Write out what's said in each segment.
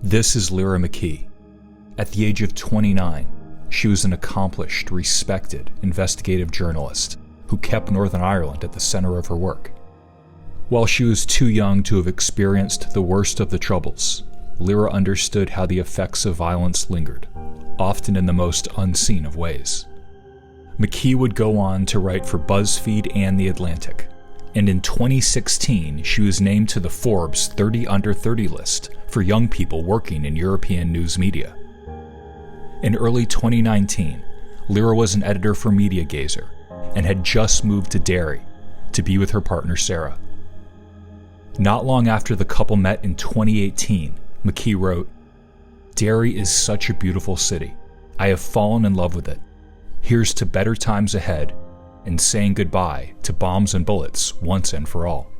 This is Lyra McKee. At the age of 29, she was an accomplished, respected investigative journalist who kept Northern Ireland at the center of her work. While she was too young to have experienced the worst of the Troubles, Lyra understood how the effects of violence lingered, often in the most unseen of ways. McKee would go on to write for BuzzFeed and The Atlantic, and in 2016 she was named to the Forbes 30 Under 30 list for young people working in European news media. In early 2019, Lyra was an editor for Media Gazer and had just moved to Derry to be with her partner Sarah. Not long after the couple met in 2018, McKee wrote, "Derry is such a beautiful city. I have fallen in love with it. Here's to better times ahead and saying goodbye to bombs and bullets once and for all."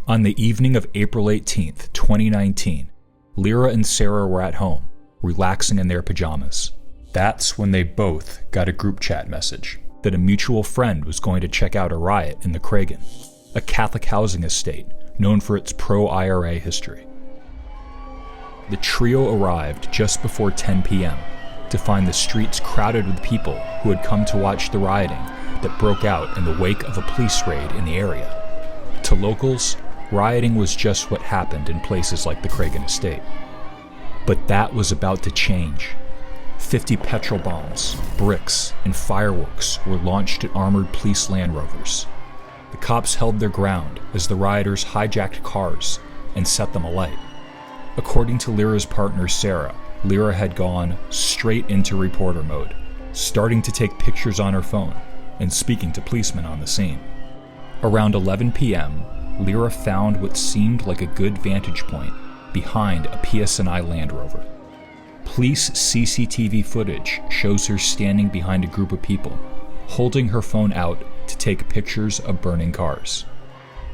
On the evening of April 18th, 2019, Lyra and Sarah were at home, relaxing in their pajamas. That's when they both got a group chat message that a mutual friend was going to check out a riot in the Craigavon, a Catholic housing estate known for its pro-IRA history. The trio arrived just before 10 p.m. to find the streets crowded with people who had come to watch the rioting that broke out in the wake of a police raid in the area. To locals, rioting was just what happened in places like the Craigavon estate. But that was about to change. 50 petrol bombs, bricks, and fireworks were launched at armored police Land Rovers. The cops held their ground as the rioters hijacked cars and set them alight. According to Lyra's partner Sarah, Lyra had gone straight into reporter mode, starting to take pictures on her phone and speaking to policemen on the scene. Around 11 p.m., Lyra found what seemed like a good vantage point behind a PSNI Land Rover. Police CCTV footage shows her standing behind a group of people, holding her phone out to take pictures of burning cars.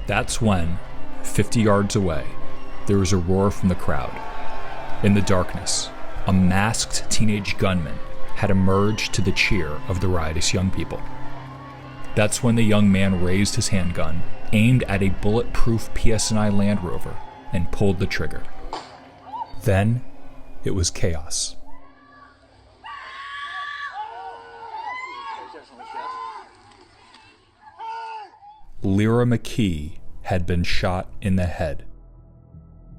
That's when, 50 yards away, there was a roar from the crowd. In the darkness, a masked teenage gunman had emerged to the cheer of the riotous young people. That's when the young man raised his handgun, aimed at a bulletproof PSNI Land Rover, and pulled the trigger. Then, it was chaos. Lyra McKee had been shot in the head.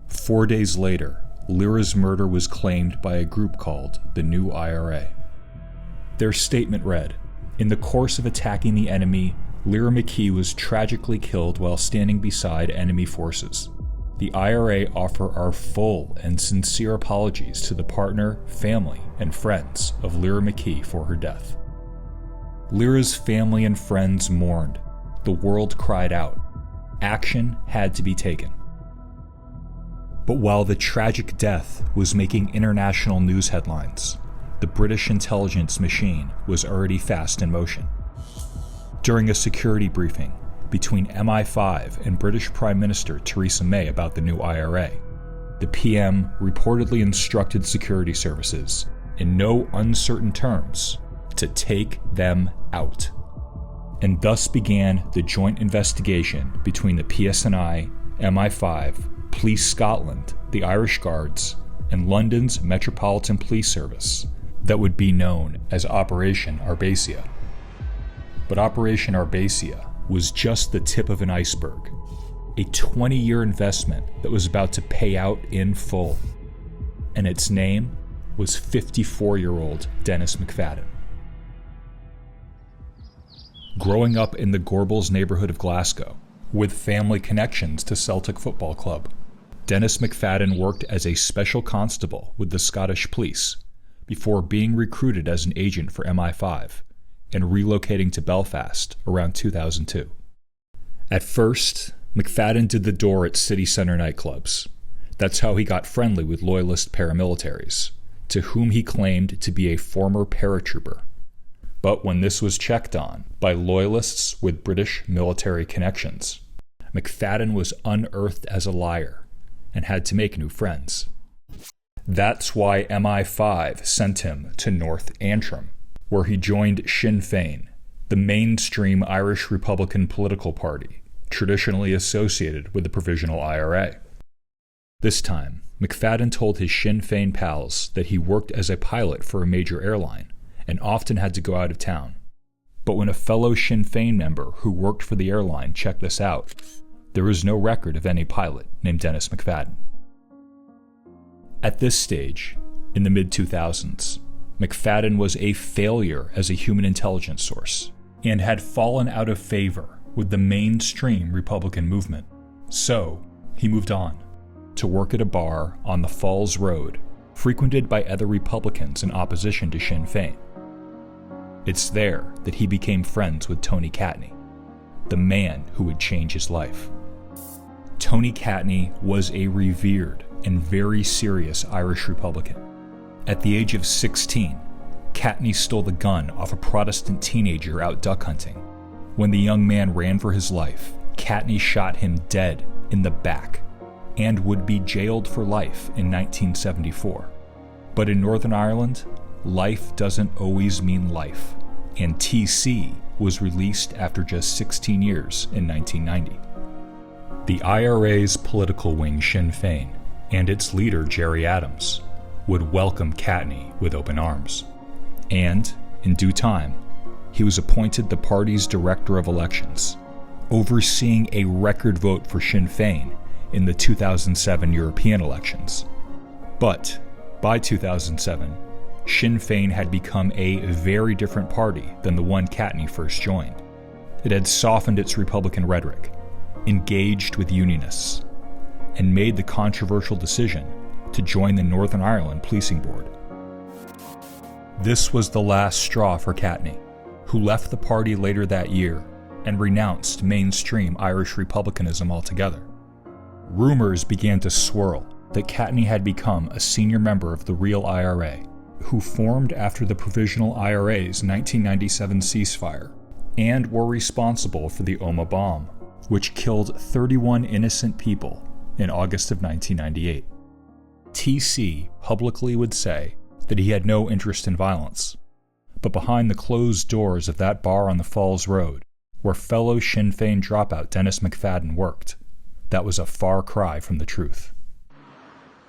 4 days later, Lyra's murder was claimed by a group called the New IRA. Their statement read, "In the course of attacking the enemy, Lyra McKee was tragically killed while standing beside enemy forces. The IRA offer our full and sincere apologies to the partner, family, and friends of Lyra McKee for her death." Lyra's family and friends mourned. The world cried out. Action had to be taken. But while the tragic death was making international news headlines, the British intelligence machine was already fast in motion. During a security briefing between MI5 and British Prime Minister Theresa May about the new IRA, the PM reportedly instructed security services, in no uncertain terms, to take them out. And thus began the joint investigation between the PSNI, MI5, Police Scotland, the Irish Guards, and London's Metropolitan Police Service that would be known as Operation Arbacia. But Operation Arbacia was just the tip of an iceberg, a 20-year investment that was about to pay out in full. And its name was 54-year-old Dennis McFadden. Growing up in the Gorbals neighborhood of Glasgow, with family connections to Celtic Football Club, Dennis McFadden worked as a special constable with the Scottish Police before being recruited as an agent for MI5 and relocating to Belfast around 2002. At first, McFadden did the door at city centre nightclubs. That's how he got friendly with loyalist paramilitaries, to whom he claimed to be a former paratrooper. But when this was checked on by loyalists with British military connections, McFadden was unearthed as a liar and had to make new friends. That's why MI5 sent him to North Antrim, where he joined Sinn Féin, the mainstream Irish Republican political party, traditionally associated with the Provisional IRA. This time, McFadden told his Sinn Féin pals that he worked as a pilot for a major airline and often had to go out of town. But when a fellow Sinn Féin member who worked for the airline checked this out, there was no record of any pilot named Dennis McFadden. At this stage, in the mid-2000s, McFadden was a failure as a human intelligence source and had fallen out of favor with the mainstream Republican movement. So, he moved on to work at a bar on the Falls Road, frequented by other Republicans in opposition to Sinn Féin. It's there that he became friends with Tony Catney, the man who would change his life. Tony Catney was a revered and very serious Irish Republican. At the age of 16, Catney stole the gun off a Protestant teenager out duck hunting. When the young man ran for his life, Catney shot him dead in the back and would be jailed for life in 1974. But in Northern Ireland, life doesn't always mean life, and TC was released after just 16 years in 1990. The IRA's political wing, Sinn Féin, and its leader, Gerry Adams, would welcome Catney with open arms. And, in due time, he was appointed the party's director of elections, overseeing a record vote for Sinn Féin in the 2007 European elections. But, by 2007, Sinn Féin had become a very different party than the one Catney first joined. It had softened its Republican rhetoric, engaged with unionists, and made the controversial decision to join the Northern Ireland Policing Board. This was the last straw for Catney, who left the party later that year and renounced mainstream Irish republicanism altogether. Rumors began to swirl that Catney had become a senior member of the real IRA, who formed after the Provisional IRA's 1997 ceasefire, and were responsible for the Omagh bomb, which killed 31 innocent people in August of 1998. TC publicly would say that he had no interest in violence, but behind the closed doors of that bar on the Falls Road, where fellow Sinn Féin dropout Dennis McFadden worked, that was a far cry from the truth.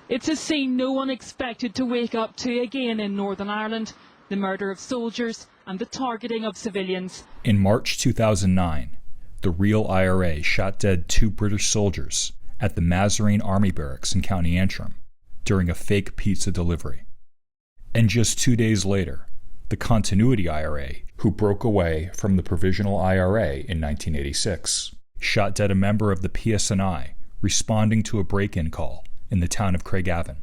It's a scene no one expected to wake up to again in Northern Ireland, the murder of soldiers and the targeting of civilians. In March 2009, the real IRA shot dead 2 British soldiers at the Mazarine Army Barracks in County Antrim during a fake pizza delivery. And just 2 days later, the Continuity IRA, who broke away from the Provisional IRA in 1986, shot dead a member of the PSNI responding to a break-in call in the town of Craigavon.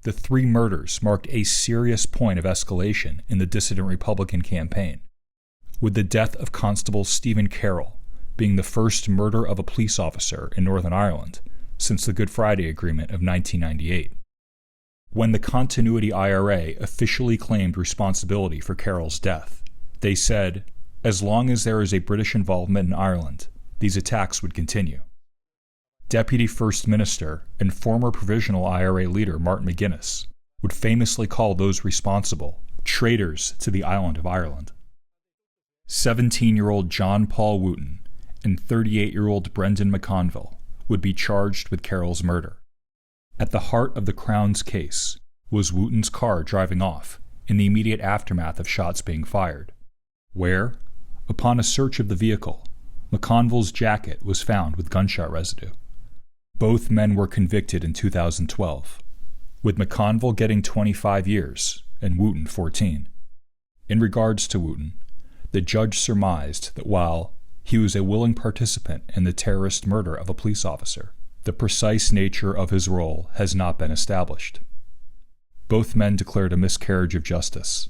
The 3 murders marked a serious point of escalation in the dissident Republican campaign, with the death of Constable Stephen Carroll being the first murder of a police officer in Northern Ireland since the Good Friday Agreement of 1998. When the Continuity IRA officially claimed responsibility for Carroll's death, they said, as long as there is a British involvement in Ireland, these attacks would continue. Deputy First Minister and former Provisional IRA leader Martin McGuinness would famously call those responsible traitors to the island of Ireland. 17-year-old John Paul Wooten and 38-year-old Brendan McConville would be charged with Carroll's murder. At the heart of the Crown's case was Wooten's car driving off in the immediate aftermath of shots being fired, where, upon a search of the vehicle, McConville's jacket was found with gunshot residue. Both men were convicted in 2012, with McConville getting 25 years and Wooten 14. In regards to Wooten, the judge surmised that while he was a willing participant in the terrorist murder of a police officer, the precise nature of his role has not been established. Both men declared a miscarriage of justice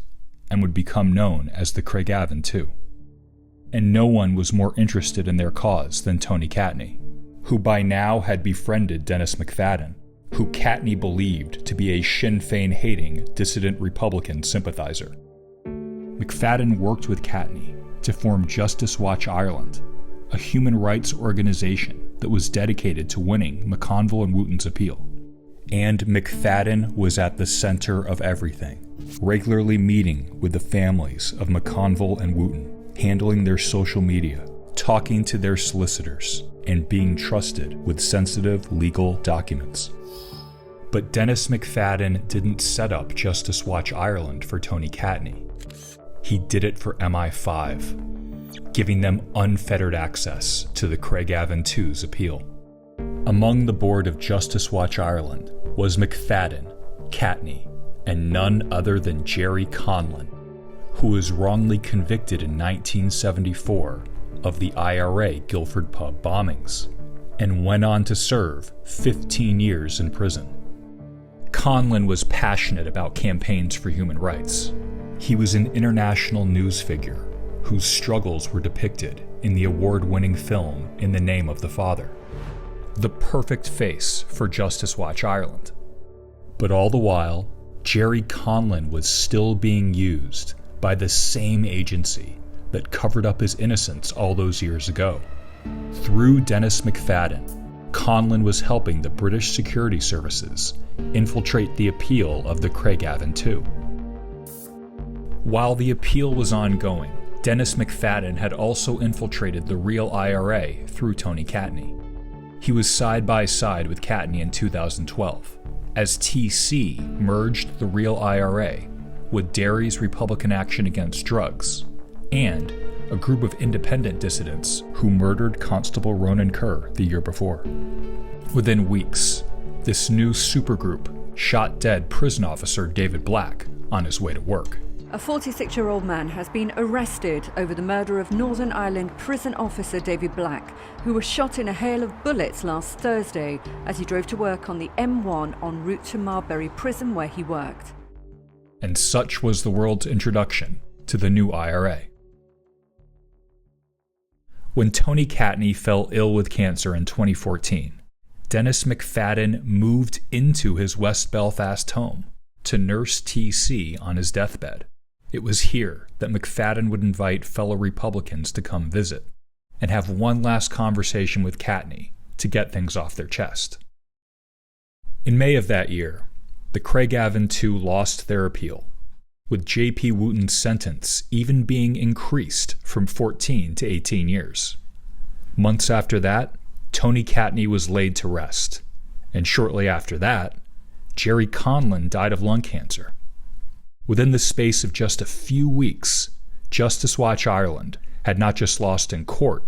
and would become known as the Craigavon Two. And no one was more interested in their cause than Tony Catney, who by now had befriended Dennis McFadden, who Catney believed to be a Sinn Féin-hating dissident Republican sympathizer. McFadden worked with Catney to form Justice Watch Ireland, a human rights organization that was dedicated to winning McConville and Wooten's appeal. And McFadden was at the center of everything, regularly meeting with the families of McConville and Wooten, handling their social media, talking to their solicitors, and being trusted with sensitive legal documents. But Dennis McFadden didn't set up Justice Watch Ireland for Tony Catney. He did it for MI5, giving them unfettered access to the Craigavon Two's appeal. Among the board of Justice Watch Ireland was McFadden, Catney, and none other than Jerry Conlon, who was wrongly convicted in 1974 of the IRA Guildford pub bombings, and went on to serve 15 years in prison. Conlon was passionate about campaigns for human rights. He was an international news figure whose struggles were depicted in the award-winning film In the Name of the Father. The perfect face for Justice Watch Ireland. But all the while, Jerry Conlon was still being used by the same agency that covered up his innocence all those years ago. Through Dennis McFadden, Conlon was helping the British security services infiltrate the appeal of the Craigavon Two. While the appeal was ongoing, Dennis McFadden had also infiltrated the real IRA through Tony Catney. He was side by side with Catney in 2012, as TC merged the real IRA with Derry's Republican Action Against Drugs, and a group of independent dissidents who murdered Constable Ronan Kerr the year before. Within weeks, this new supergroup shot dead prison officer David Black on his way to work. A 46-year-old man has been arrested over the murder of Northern Ireland prison officer David Black, who was shot in a hail of bullets last Thursday as he drove to work on the M1 en route to Marbury prison where he worked. And such was the world's introduction to the new IRA. When Tony Catney fell ill with cancer in 2014, Dennis McFadden moved into his West Belfast home to nurse TC on his deathbed. It was here that McFadden would invite fellow Republicans to come visit and have one last conversation with Catney to get things off their chest. In May of that year, the Craigavon Two lost their appeal, with J.P. Wooten's sentence even being increased from 14 to 18 years. Months after that, Tony Catney was laid to rest, and shortly after that, Jerry Conlon died of lung cancer. Within the space of just a few weeks, Justice Watch Ireland had not just lost in court,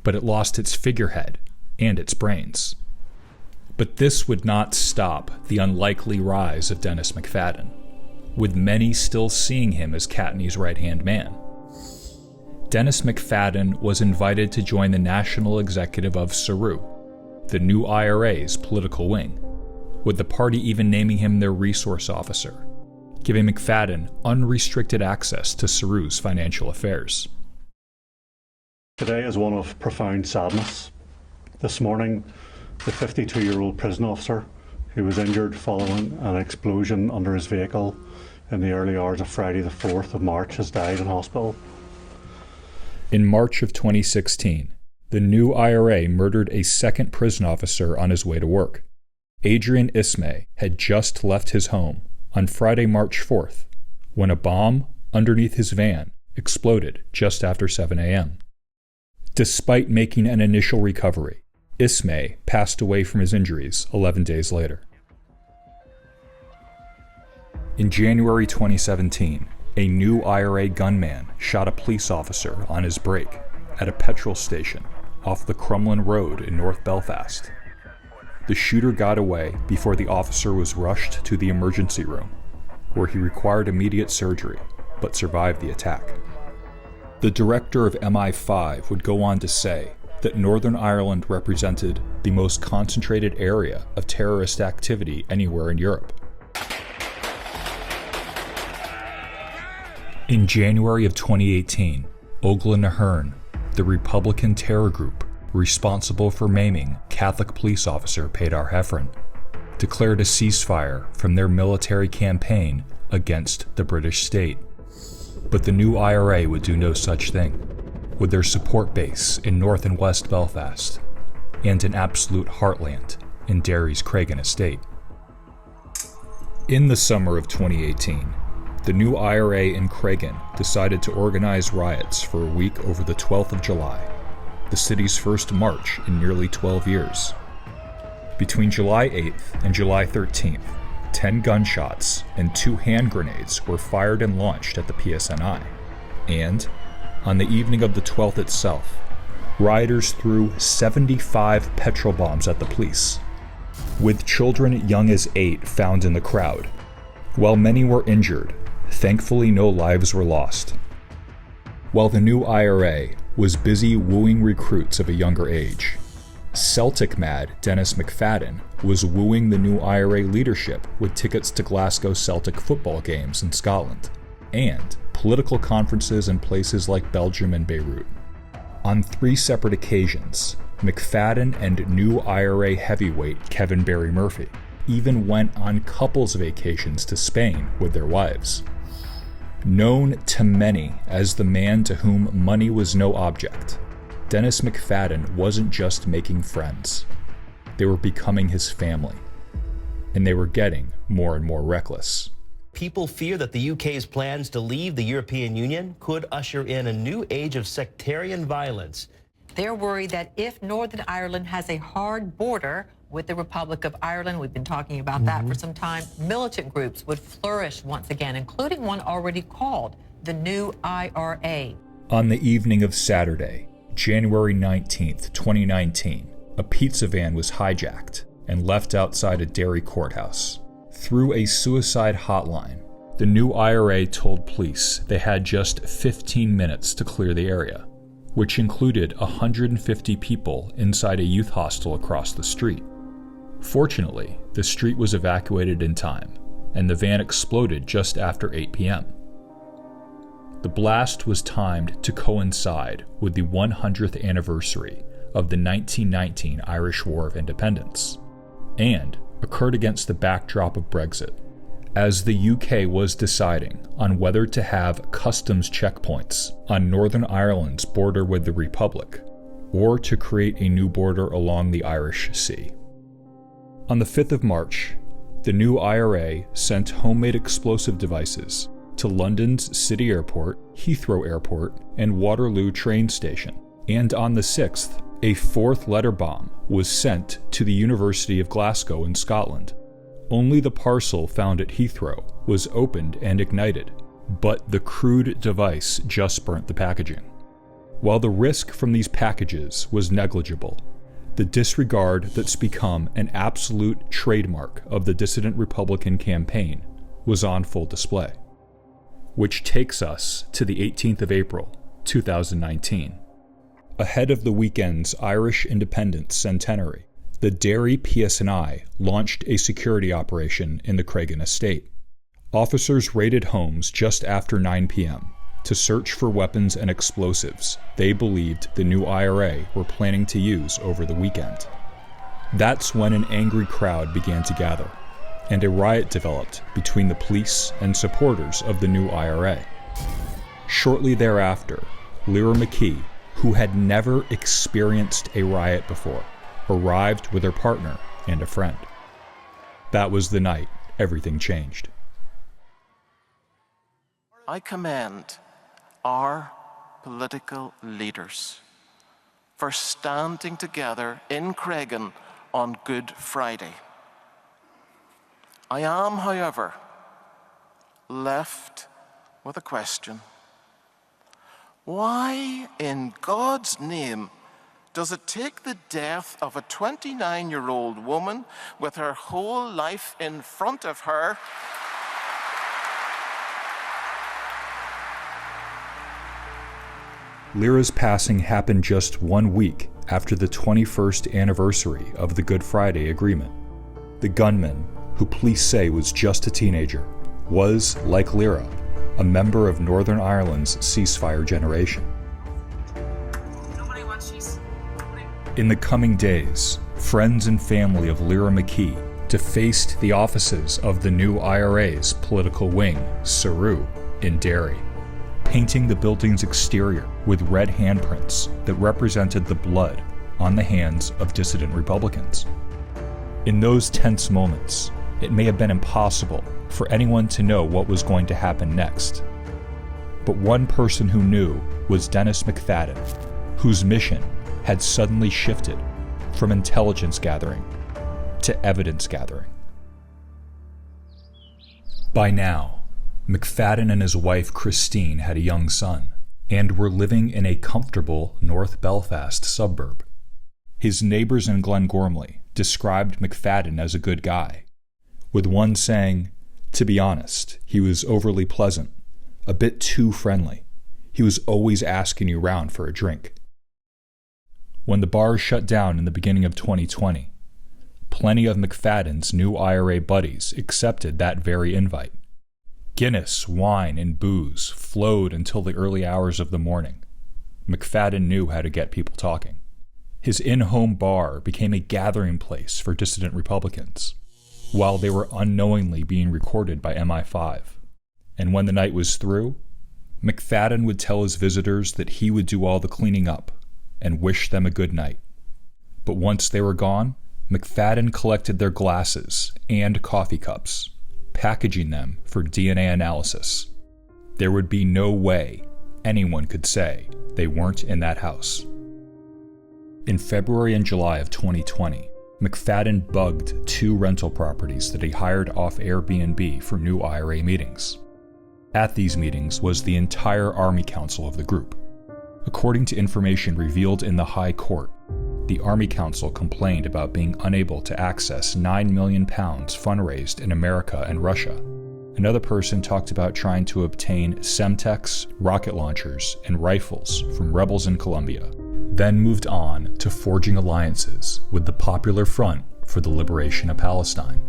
but it lost its figurehead and its brains. But this would not stop the unlikely rise of Dennis McFadden, with many still seeing him as Catney's right-hand man. Dennis McFadden was invited to join the national executive of SARU, the new IRA's political wing, with the party even naming him their resource officer, giving McFadden unrestricted access to SARU's financial affairs. Today is one of profound sadness. This morning, the 52-year-old prison officer who was injured following an explosion under his vehicle in the early hours of Friday the 4th of March has died in hospital. In March of 2016, the new IRA murdered a second prison officer on his way to work. Adrian Ismay had just left his home on Friday, March 4th, when a bomb underneath his van exploded just after 7 a.m. Despite making an initial recovery, Ismay passed away from his injuries 11 days later. In January 2017, a new IRA gunman shot a police officer on his break at a petrol station off the Crumlin Road in North Belfast. The shooter got away before the officer was rushed to the emergency room, where he required immediate surgery, but survived the attack. The director of MI5 would go on to say that Northern Ireland represented the most concentrated area of terrorist activity anywhere in Europe. In January of 2018, Ogla Nahern, the Republican terror group responsible for maiming Catholic police officer Peadar Heffron, declared a ceasefire from their military campaign against the British state. But the new IRA would do no such thing, with their support base in North and West Belfast, and an absolute heartland in Derry's Craigavon estate. In the summer of 2018, the new IRA in Craigavon decided to organize riots for a week over the 12th of July, the city's first march in nearly 12 years. Between July 8th and July 13th, 10 gunshots and 2 hand grenades were fired and launched at the PSNI. And, on the evening of the 12th itself, rioters threw 75 petrol bombs at the police, with children young as 8 found in the crowd. While many were injured, thankfully no lives were lost. While the new IRA was busy wooing recruits of a younger age, Celtic mad Dennis McFadden was wooing the new IRA leadership with tickets to Glasgow Celtic football games in Scotland, and political conferences in places like Belgium and Beirut. On 3 separate occasions, McFadden and new IRA heavyweight Kevin Barry Murphy even went on couples vacations to Spain with their wives. Known to many as the man to whom money was no object, Dennis McFadden wasn't just making friends. They were becoming his family, and they were getting more and more reckless. People fear that the UK's plans to leave the European Union could usher in a new age of sectarian violence. They're worried that if Northern Ireland has a hard border with the Republic of Ireland, we've been talking about that for some time, militant groups would flourish once again, including one already called the New IRA. On the evening of Saturday, January 19th, 2019, a pizza van was hijacked and left outside a Derry courthouse. Through a suicide hotline, the new IRA told police they had just 15 minutes to clear the area, which included 150 people inside a youth hostel across the street. Fortunately, the street was evacuated in time, and the van exploded just after 8 p.m. The blast was timed to coincide with the 100th anniversary of the 1919 Irish War of Independence, and occurred against the backdrop of Brexit, as the UK was deciding on whether to have customs checkpoints on Northern Ireland's border with the Republic, or to create a new border along the Irish Sea. On the 5th of March, the new IRA sent homemade explosive devices to London's City Airport, Heathrow Airport, and Waterloo train station. And on the 6th, a 4th letter bomb was sent to the University of Glasgow in Scotland. Only the parcel found at Heathrow was opened and ignited, but the crude device just burnt the packaging. While the risk from these packages was negligible, the disregard that's become an absolute trademark of the dissident Republican campaign was on full display. Which takes us to the 18th of April, 2019. Ahead of the weekend's Irish independence centenary, the Derry PSNI launched a security operation in the Craigavon estate. Officers raided homes just after 9 p.m. to search for weapons and explosives they believed the new IRA were planning to use over the weekend. That's when an angry crowd began to gather, and a riot developed between the police and supporters of the new IRA. Shortly thereafter, Lyra McKee, who had never experienced a riot before, arrived with her partner and a friend. That was the night everything changed. I commend our political leaders for standing together in Craigavon on Good Friday. I am, however, left with a question. Why, in God's name, does it take the death of a 29-year-old woman with her whole life in front of her Lyra's passing happened just 1 week after the 21st anniversary of the Good Friday Agreement. The gunman, who police say was just a teenager, was, like Lyra, a member of Northern Ireland's ceasefire generation. Nobody wants peace. In the coming days, friends and family of Lyra McKee defaced the offices of the new IRA's political wing, Saru, in Derry, painting the building's exterior with red handprints that represented the blood on the hands of dissident Republicans. In those tense moments, it may have been impossible for anyone to know what was going to happen next. But one person who knew was Dennis McFadden, whose mission had suddenly shifted from intelligence gathering to evidence gathering. By now, McFadden and his wife Christine had a young son and were living in a comfortable North Belfast suburb. His neighbors in Glengormley described McFadden as a good guy, with one saying, "To be honest, he was overly pleasant, a bit too friendly. He was always asking you round for a drink." When the bars shut down in the beginning of 2020, plenty of McFadden's new IRA buddies accepted that very invite. Guinness, wine, and booze flowed until the early hours of the morning. McFadden knew how to get people talking. His in-home bar became a gathering place for dissident Republicans, while they were unknowingly being recorded by MI5. And when the night was through, McFadden would tell his visitors that he would do all the cleaning up and wish them a good night. But once they were gone, McFadden collected their glasses and coffee cups, packaging them for DNA analysis. There would be no way anyone could say they weren't in that house. In February and July of 2020, McFadden bugged 2 rental properties that he hired off Airbnb for new IRA meetings. At these meetings was the entire Army Council of the group. According to information revealed in the High Court, the Army Council complained about being unable to access £9 million fundraised in America and Russia. Another person talked about trying to obtain Semtex, rocket launchers, and rifles from rebels in Colombia, then moved on to forging alliances with the Popular Front for the Liberation of Palestine.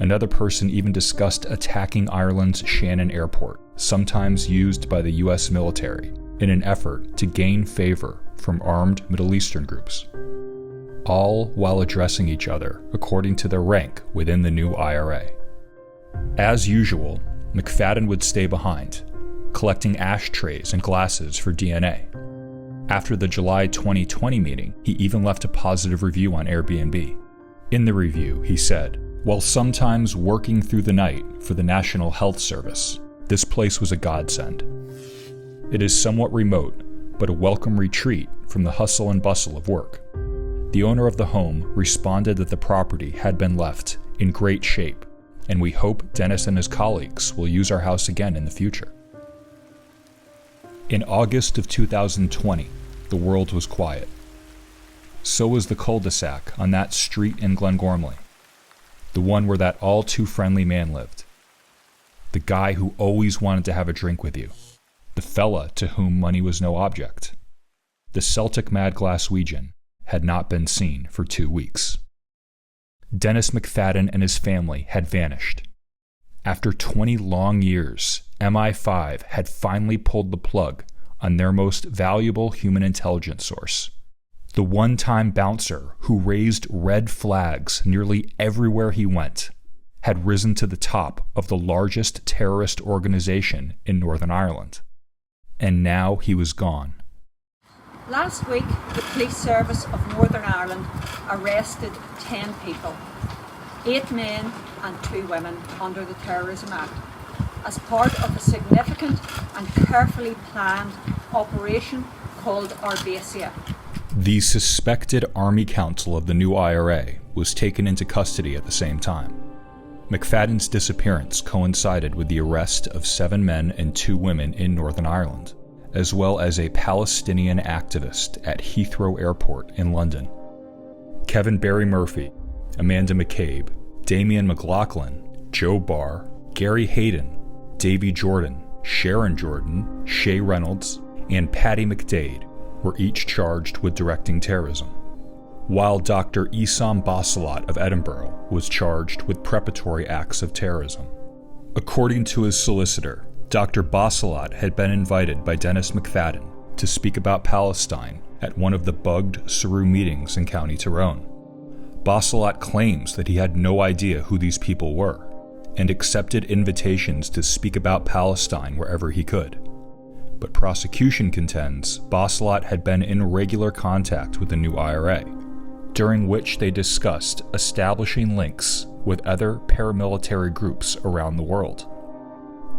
Another person even discussed attacking Ireland's Shannon Airport, sometimes used by the US military, in an effort to gain favor from armed Middle Eastern groups, all while addressing each other according to their rank within the new IRA. As usual, McFadden would stay behind, collecting ashtrays and glasses for DNA. After the July 2020 meeting, he even left a positive review on Airbnb. In the review, he said, "While sometimes working through the night for the National Health Service, this place was a godsend. It is somewhat remote, but a welcome retreat from the hustle and bustle of work." The owner of the home responded that the property had been left in great shape, and we hope Dennis and his colleagues will use our house again in the future. In August of 2020, the world was quiet. So was the cul-de-sac on that street in Glengormley, the one where that all-too-friendly man lived. The guy who always wanted to have a drink with you. The fella to whom money was no object. The Celtic Mad Glaswegian had not been seen for 2 weeks. Dennis McFadden and his family had vanished. After 20 long years, MI5 had finally pulled the plug on their most valuable human intelligence source. The one-time bouncer who raised red flags nearly everywhere he went had risen to the top of the largest terrorist organization in Northern Ireland. And now he was gone. Last week, the Police Service of Northern Ireland arrested 10 people, 8 men and 2 women under the Terrorism Act, as part of a significant and carefully planned operation called Arbacia. The suspected Army Council of the new IRA was taken into custody at the same time. McFadden's disappearance coincided with the arrest of 7 men and 2 women in Northern Ireland, as well as a Palestinian activist at Heathrow Airport in London. Kevin Barry Murphy, Amanda McCabe, Damian McLaughlin, Joe Barr, Gary Hayden, Davy Jordan, Sharon Jordan, Shay Reynolds, and Paddy McDade were each charged with directing terrorism, while Dr. Issam Basilat of Edinburgh was charged with preparatory acts of terrorism. According to his solicitor, Dr. Basilat had been invited by Dennis McFadden to speak about Palestine at one of the bugged Saru meetings in County Tyrone. Basilat claims that he had no idea who these people were and accepted invitations to speak about Palestine wherever he could. But prosecution contends Basilat had been in regular contact with the new IRA, during which they discussed establishing links with other paramilitary groups around the world.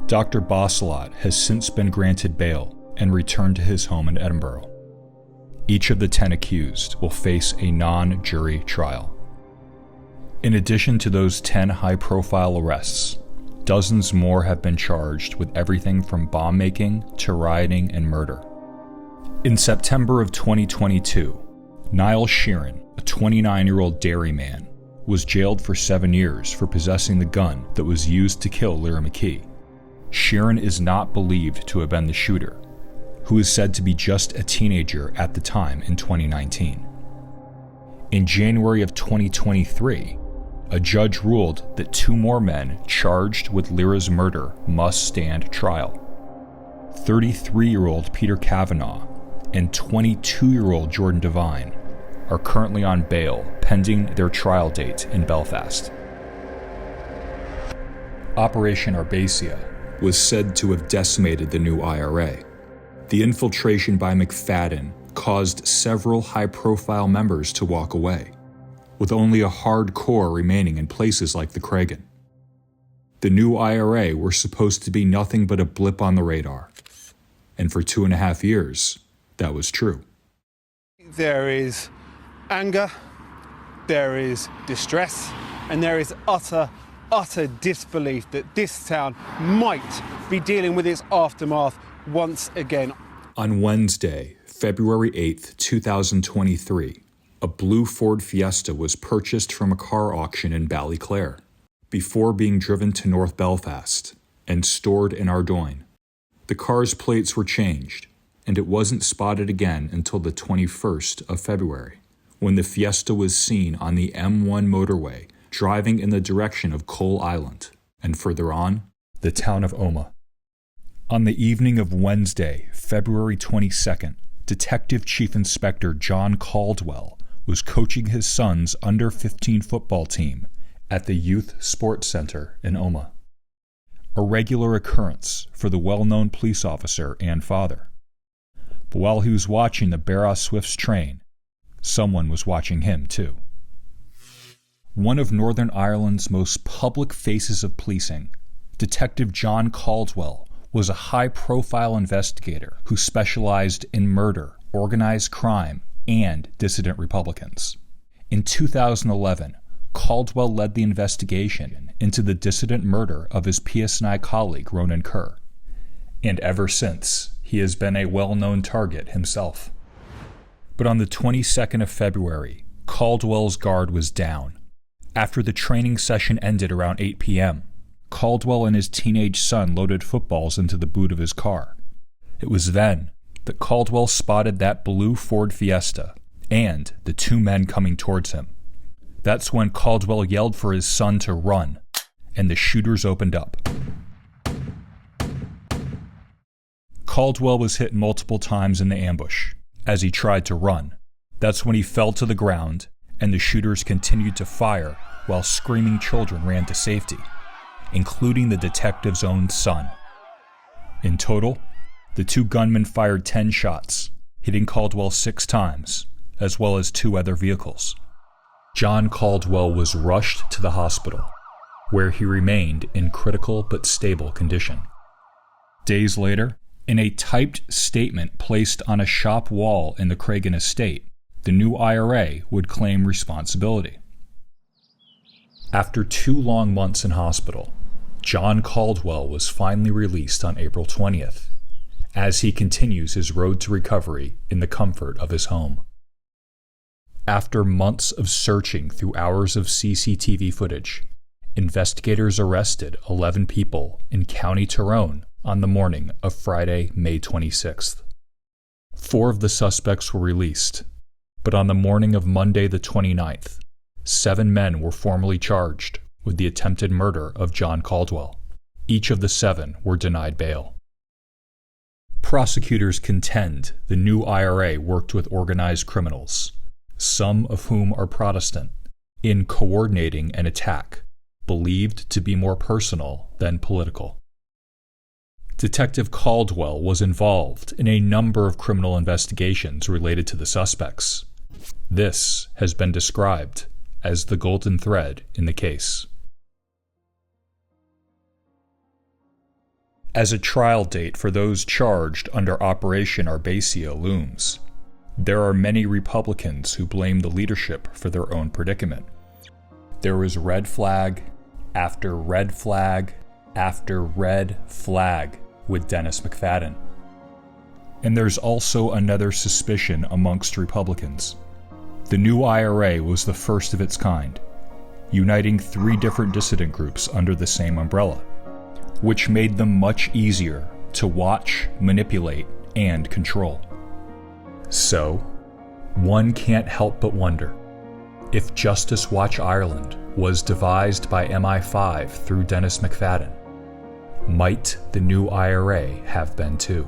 Dr. Basilat has since been granted bail and returned to his home in Edinburgh. Each of the 10 accused will face a non-jury trial. In addition to those 10 high-profile arrests, dozens more have been charged with everything from bomb making to rioting and murder. In September of 2022, Niall Sheeran, a 29-year-old dairyman, was jailed for 7 years for possessing the gun that was used to kill Lyra McKee. Sheeran is not believed to have been the shooter, who is said to be just a teenager at the time in 2019. In January of 2023, a judge ruled that 2 more men charged with Lyra's murder must stand trial. 33-year-old Peter Kavanagh and 22-year-old Jordan Devine are currently on bail pending their trial date in Belfast. Operation Arbacia was said to have decimated the new IRA. The infiltration by McFadden caused several high-profile members to walk away, with only a hard core remaining in places like the Craigavon. The new IRA were supposed to be nothing but a blip on the radar, and for 2.5 years, that was true. There is anger, there is distress, and there is utter disbelief that this town might be dealing with its aftermath once again. On Wednesday, February 8th, 2023, a blue Ford Fiesta was purchased from a car auction in Ballyclare before being driven to North Belfast and stored in Ardoyne. The car's plates were changed, and it wasn't spotted again until the 21st of February, when the Fiesta was seen on the M1 motorway driving in the direction of Coal Island, and further on, the town of Omagh. On the evening of Wednesday, February 22nd, Detective Chief Inspector John Caldwell was coaching his son's under-15 football team at the Youth Sports Center in Omagh. A regular occurrence for the well-known police officer and father. But while he was watching the Barra Swift's train, someone was watching him too. One of Northern Ireland's most public faces of policing, Detective John Caldwell, was a high-profile investigator who specialized in murder, organized crime, and dissident Republicans. In 2011, Caldwell led the investigation into the dissident murder of his PSNI colleague Ronan Kerr, and ever since, he has been a well-known target himself. But on the 22nd of February, Caldwell's guard was down. After the training session ended around 8 p.m., Caldwell and his teenage son loaded footballs into the boot of his car. It was then that Caldwell spotted that blue Ford Fiesta and the 2 men coming towards him. That's when Caldwell yelled for his son to run, and the shooters opened up. Caldwell was hit multiple times in the ambush as he tried to run. That's when he fell to the ground, and the shooters continued to fire while screaming children ran to safety, including the detective's own son. In total, the 2 gunmen fired 10 shots, hitting Caldwell 6 times, as well as 2 other vehicles. John Caldwell was rushed to the hospital, where he remained in critical but stable condition. Days later, in a typed statement placed on a shop wall in the Craigavon estate, the new IRA would claim responsibility. After 2 long months in hospital, John Caldwell was finally released on April 20th, as he continues his road to recovery in the comfort of his home. After months of searching through hours of CCTV footage, investigators arrested 11 people in County Tyrone on the morning of Friday, May 26th. 4 of the suspects were released, but on the morning of Monday the 29th, 7 men were formally charged with the attempted murder of John Caldwell. Each of the 7 were denied bail. Prosecutors contend the new IRA worked with organized criminals, some of whom are Protestant, in coordinating an attack believed to be more personal than political. Detective Caldwell was involved in a number of criminal investigations related to the suspects. This has been described as the golden thread in the case. As a trial date for those charged under Operation Arbacia looms, There are many Republicans who blame the leadership for their own predicament. There was red flag after red flag after red flag with Dennis McFadden. And there's also another suspicion amongst Republicans. The new IRA was the first of its kind, uniting 3 different dissident groups under the same umbrella, which made them much easier to watch, manipulate, and control. So, one can't help but wonder, if Justice Watch Ireland was devised by MI5 through Dennis McFadden, might the new IRA have been too?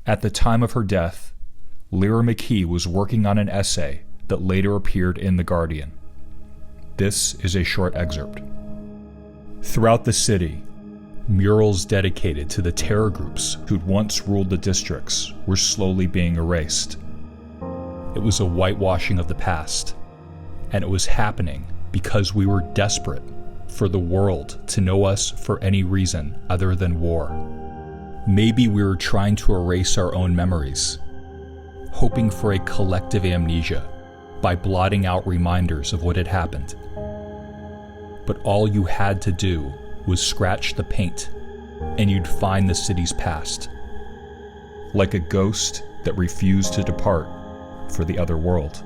At the time of her death, Lyra McKee was working on an essay that later appeared in The Guardian. This is a short excerpt. Throughout the city, murals dedicated to the terror groups who'd once ruled the districts were slowly being erased. It was a whitewashing of the past, and it was happening because we were desperate for the world to know us for any reason other than war. Maybe we were trying to erase our own memories, hoping for a collective amnesia by blotting out reminders of what had happened. But all you had to do was scratch the paint, and you'd find the city's past, like a ghost that refused to depart for the other world.